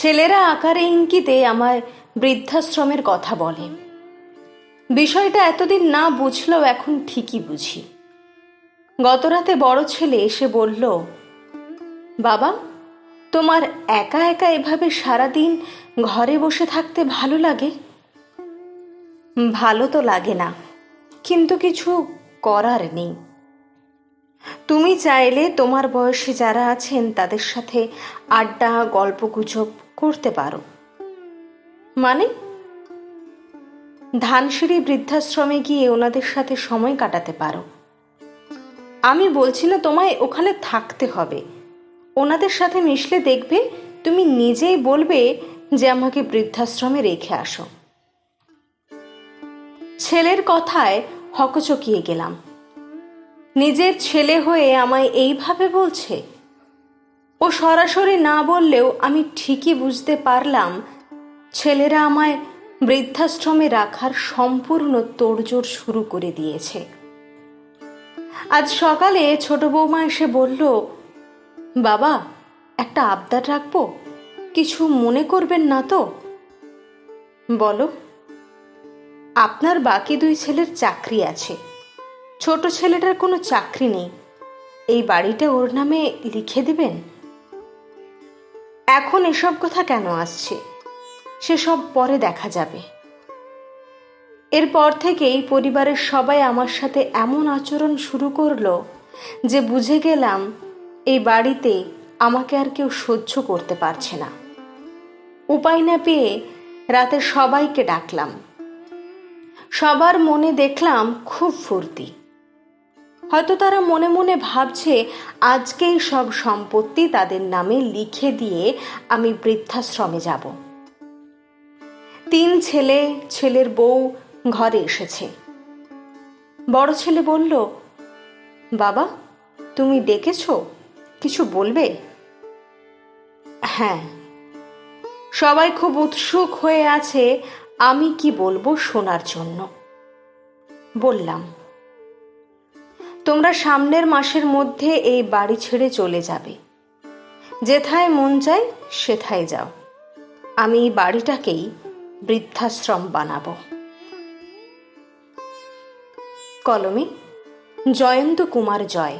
ছেলেরা আকারে ইঙ্গিতে আমায় বৃদ্ধাশ্রমের কথা বলে। বিষয়টা এতদিন না বুঝলেও এখন ঠিকই বুঝি। গতরাতে বড় ছেলে এসে বলল, বাবা, তোমার একা একা এভাবে সারাদিন ঘরে বসে থাকতে ভালো লাগে? ভালো তো লাগে না, কিন্তু কিছু করার নেই। তুমি চাইলে তোমার বয়সে যারা আছেন তাদের সাথে আড্ডা গল্পগুজব করতে পারো। মানে? ধানসিঁড়ি বৃদ্ধাশ্রমে গিয়ে ওনাদের সাথে সময় কাটাতে পারো। আমি বলছি না তোমায় ওখানে থাকতে হবে। ওনাদের সাথে মিশলে দেখবে তুমি নিজেই বলবে যে আমাকে বৃদ্ধাশ্রমে রেখে আসো। ছেলের কথায় হকচকিয়ে গেলাম। নিজের ছেলে হয়ে আমায় এইভাবে বলছে। ও সরাসরি না বললেও আমি ঠিকই বুঝতে পারলাম ছেলেরা আমায় বৃদ্ধাশ্রমে রাখার সম্পূর্ণ তোড়জোড় শুরু করে দিয়েছে। আজ সকালে ছোট বৌমা এসে বলল, বাবা, একটা আবদার রাখবো, কিছু মনে করবেন না তো? বলো। আপনার বাকি দুই ছেলের চাকরি আছে, ছোট ছেলেটার কোনো চাকরি নেই। এই বাড়িটা ওর নামে লিখে দিবেন। এখন এসব কথা কেন আসছে? সেসব পরে দেখা যাবে। এরপর থেকেই পরিবারের সবাই আমার সাথে এমন আচরণ শুরু করলো যে বুঝে গেলাম এই বাড়িতে আমাকে আর কেউ সহ্য করতে পারছে না। উপায় না পেয়ে রাতে সবাইকে ডাকলাম। সবার মনে দেখলাম খুব ফুর্তি। হয়তো তারা মনে মনে ভাবছে আজকেই সব সম্পত্তি তাদের নামে লিখে দিয়ে আমি বৃদ্ধাশ্রমে যাব। 3 ছেলে, ছেলের বউ ঘরে এসেছে। বড় ছেলে বলল, বাবা, তুমি ডেকেছো, কিছু বলবে? হ্যাঁ। সবাই খুব উৎসুক হয়ে আছে আমি কি বলবো শোনার জন্য। বললাম, তোমরা সামনের মাসের মধ্যে এই বাড়ি ছেড়ে চলে যাবে। যেথায় মন চায় সেথায় যাও। আমি এই বাড়িটাকেই বৃদ্ধাশ্রম বানাবো। কলমে জয়ন্ত কুমার জয়।